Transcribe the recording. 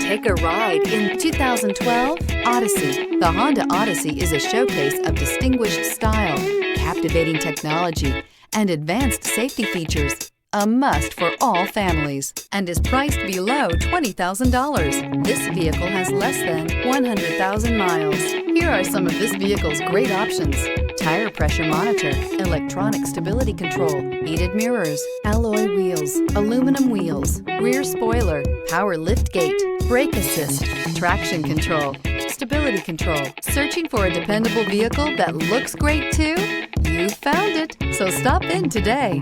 Take a ride in 2012 Odyssey. The Honda Odyssey is a showcase of distinguished style, captivating technology, and advanced safety features. A must for all families, and is priced below $20,000. This vehicle has less than 100,000 miles. Here are some of this vehicle's great options: tire pressure monitor, electronic stability control, heated mirrors, alloy wheels, aluminum wheels, rear spoiler, power liftgate, brake assist, traction control, stability control. Searching for a dependable vehicle that looks great too? You found it, so stop in today.